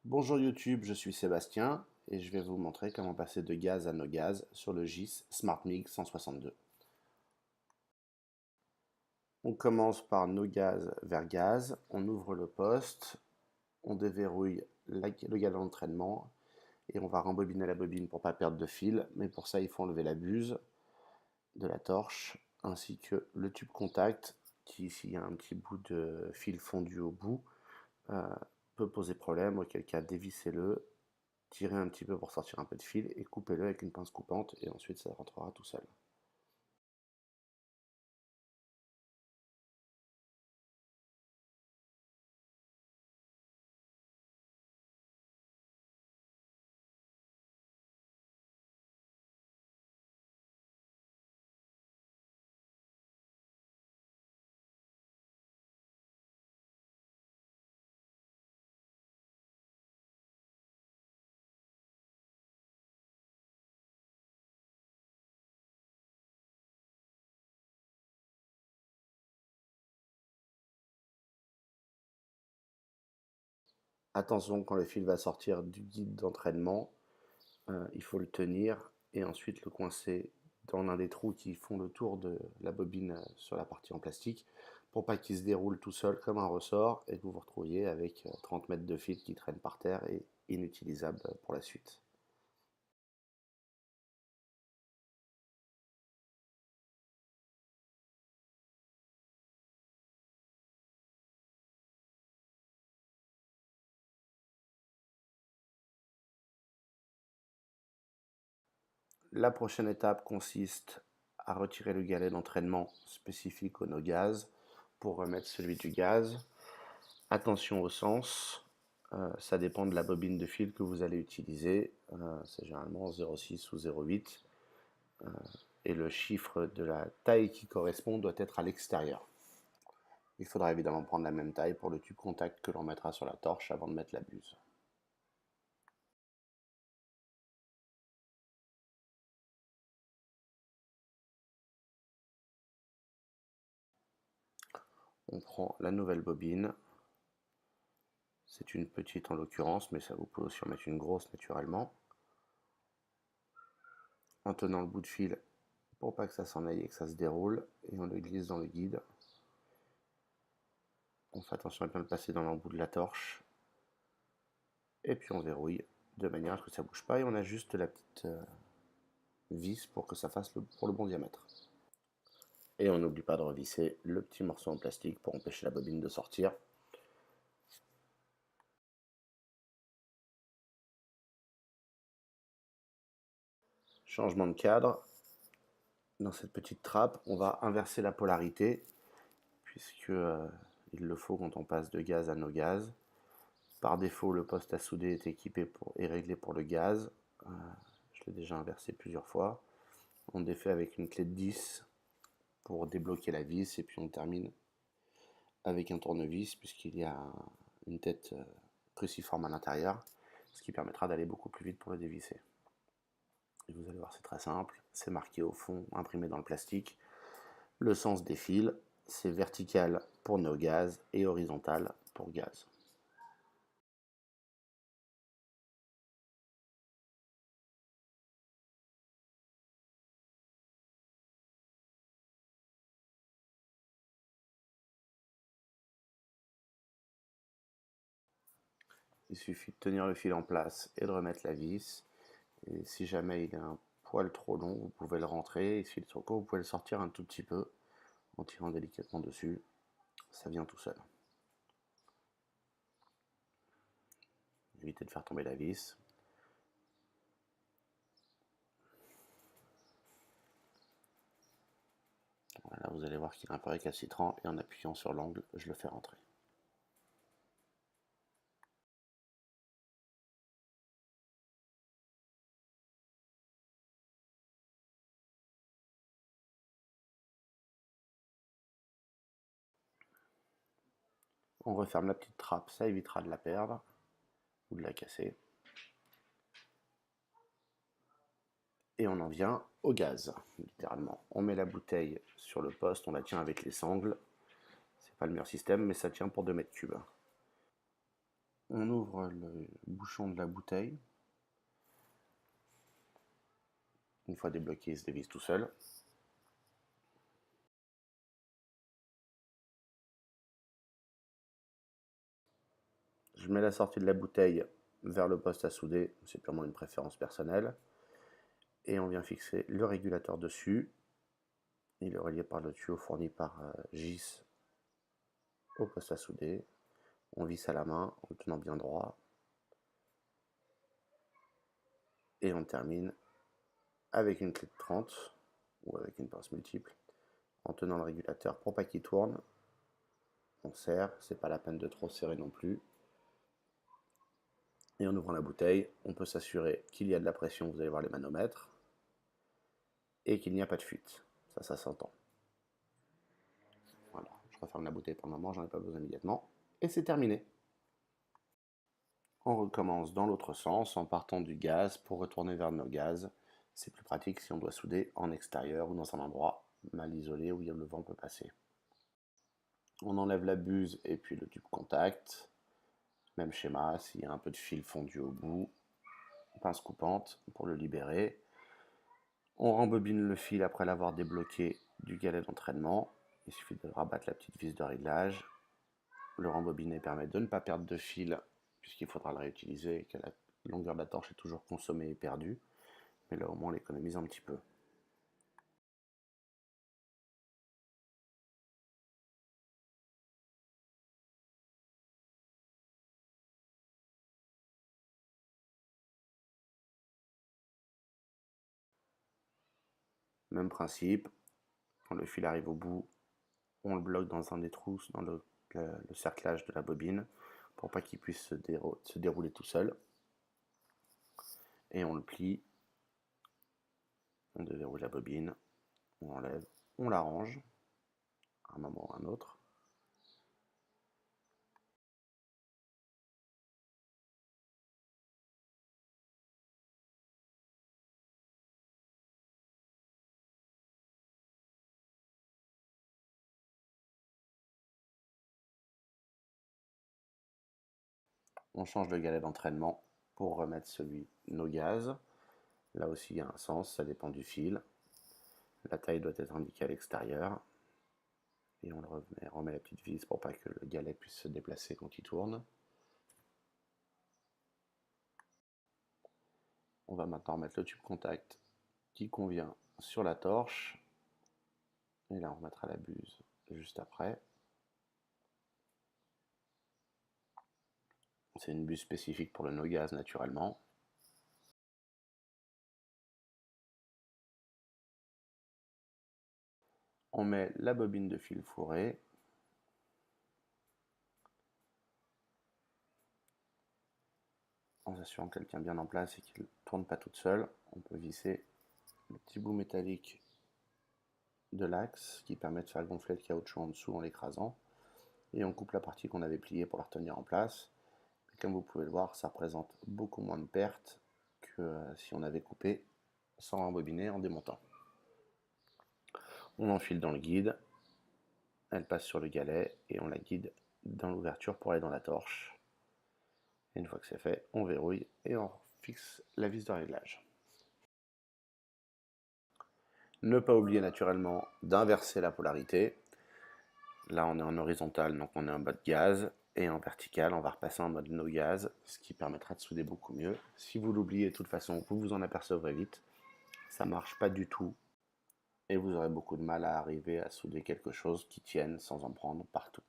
Bonjour YouTube, je suis Sébastien et je vais vous montrer comment passer de gaz à no gaz sur le GIS SmartMig 162. On commence par no gaz vers gaz, on ouvre le poste, on déverrouille le galon d'entraînement et on va rembobiner la bobine pour ne pas perdre de fil, mais pour ça il faut enlever la buse de la torche ainsi que le tube contact qui, s'il y a un petit bout de fil fondu au bout, euh, peut poser problème, auquel cas dévissez-le, tirez un petit peu pour sortir un peu de fil et coupez-le avec une pince coupante et ensuite ça rentrera tout seul. Attention, quand le fil va sortir du guide d'entraînement, il faut le tenir et ensuite le coincer dans l'un des trous qui font le tour de la bobine sur la partie en plastique pour pas qu'il se déroule tout seul comme un ressort et que vous vous retrouviez avec 30 mètres de fil qui traînent par terre et inutilisables pour la suite. La prochaine étape consiste à retirer le galet d'entraînement spécifique au no gaz pour remettre celui du gaz. Attention au sens, ça dépend de la bobine de fil que vous allez utiliser, c'est généralement 0,6 ou 0,8 et le chiffre de la taille qui correspond doit être à l'extérieur. Il faudra évidemment prendre la même taille pour le tube contact que l'on mettra sur la torche avant de mettre la buse. On prend la nouvelle bobine, c'est une petite en l'occurrence, mais ça vous pouvez aussi en mettre une grosse naturellement, en tenant le bout de fil pour pas que ça s'en aille et que ça se déroule, et on le glisse dans le guide. On fait attention à bien le passer dans l'embout de la torche, et puis on verrouille de manière à ce que ça bouge pas, et on ajuste la petite vis pour que ça fasse pour le bon diamètre. Et on n'oublie pas de revisser le petit morceau en plastique pour empêcher la bobine de sortir. Changement de cadre. Dans cette petite trappe, on va inverser la polarité, puisque il le faut quand on passe de gaz à no gaz. Par défaut, le poste à souder est équipé et réglé pour le gaz. Je l'ai déjà inversé plusieurs fois. On défait avec une clé de 10 pour débloquer la vis et puis on termine avec un tournevis puisqu'il y a une tête cruciforme à l'intérieur, ce qui permettra d'aller beaucoup plus vite pour le dévisser. Et vous allez voir, c'est très simple, c'est marqué au fond, imprimé dans le plastique. Le sens des fils, c'est vertical pour no gaz et horizontal pour gaz. Il suffit de tenir le fil en place et de remettre la vis. Et si jamais il est un poil trop long, vous pouvez le rentrer. Et s'il est trop court, vous pouvez le sortir un tout petit peu en tirant délicatement dessus. Ça vient tout seul. Évitez de faire tomber la vis. Voilà, vous allez voir qu'il est un peu récalcitrant et en appuyant sur l'angle, je le fais rentrer. On referme la petite trappe, ça évitera de la perdre ou de la casser. Et on en vient au gaz, littéralement. On met la bouteille sur le poste, on la tient avec les sangles. C'est pas le meilleur système, mais ça tient pour 2 mètres cubes. On ouvre le bouchon de la bouteille. Une fois débloqué, il se dévisse tout seul. Je mets la sortie de la bouteille vers le poste à souder, c'est purement une préférence personnelle. Et on vient fixer le régulateur dessus. Il est relié par le tuyau fourni par GIS au poste à souder. On visse à la main en le tenant bien droit. Et on termine avec une clé de 30 ou avec une pince multiple en tenant le régulateur pour pas qu'il tourne. On serre, c'est pas la peine de trop serrer non plus. Et en ouvrant la bouteille, on peut s'assurer qu'il y a de la pression, vous allez voir les manomètres, et qu'il n'y a pas de fuite. Ça s'entend. Voilà, je referme la bouteille pour le moment, j'en ai pas besoin immédiatement. Et c'est terminé. On recommence dans l'autre sens en partant du gaz pour retourner vers nos gaz. C'est plus pratique si on doit souder en extérieur ou dans un endroit mal isolé où le vent peut passer. On enlève la buse et puis le tube contact. Même schéma, s'il y a un peu de fil fondu au bout, pince coupante pour le libérer. On rembobine le fil après l'avoir débloqué du galet d'entraînement. Il suffit de rabattre la petite vis de réglage. Le rembobiner permet de ne pas perdre de fil puisqu'il faudra le réutiliser et que la longueur de la torche est toujours consommée et perdue. Mais là au moins on l'économise un petit peu. Même principe, quand le fil arrive au bout, on le bloque dans un des trous dans le cerclage de la bobine pour pas qu'il puisse se dérouler tout seul. Et on le plie, on déverrouille la bobine, on enlève, on l'arrange à un moment ou à un autre. On change le galet d'entraînement pour remettre celui no gaz. Là aussi il y a un sens, ça dépend du fil. La taille doit être indiquée à l'extérieur. Et on remet la petite vis pour pas que le galet puisse se déplacer quand il tourne. On va maintenant mettre le tube contact qui convient sur la torche. Et là on remettra la buse juste après. C'est une buse spécifique pour le no gaz naturellement. On met la bobine de fil fourré. En s'assurant qu'elle tient bien en place et qu'elle ne tourne pas toute seule. On peut visser le petit bout métallique de l'axe qui permet de faire gonfler le caoutchouc en dessous en l'écrasant. Et on coupe la partie qu'on avait pliée pour la retenir en place. Et comme vous pouvez le voir, ça représente beaucoup moins de pertes que si on avait coupé sans rembobiner en démontant. On enfile dans le guide, elle passe sur le galet et on la guide dans l'ouverture pour aller dans la torche. Et une fois que c'est fait, on verrouille et on fixe la vis de réglage. Ne pas oublier naturellement d'inverser la polarité. Là on est en horizontal, donc on est en mode gaz. Et en vertical, on va repasser en mode no gaz, ce qui permettra de souder beaucoup mieux. Si vous l'oubliez, de toute façon, vous vous en apercevrez vite. Ça marche pas du tout. Et vous aurez beaucoup de mal à arriver à souder quelque chose qui tienne sans en prendre partout.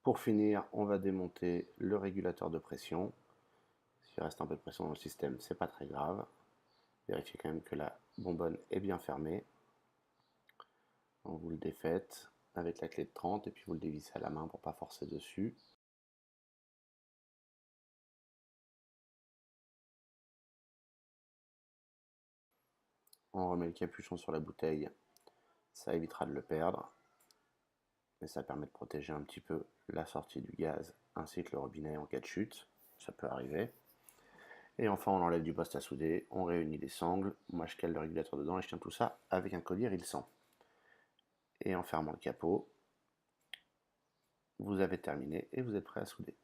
Pour finir, on va démonter le régulateur de pression. S'il reste un peu de pression dans le système, c'est pas très grave. Vérifiez quand même que la bonbonne est bien fermée. Donc vous le défaites avec la clé de 30 et puis vous le dévissez à la main pour ne pas forcer dessus. On remet le capuchon sur la bouteille, ça évitera de le perdre. Et ça permet de protéger un petit peu la sortie du gaz ainsi que le robinet en cas de chute. Ça peut arriver. Et enfin, on enlève du poste à souder, on réunit les sangles. Moi, je cale le régulateur dedans et je tiens tout ça avec un collier Rilsan. Et en fermant le capot, vous avez terminé et vous êtes prêt à souder.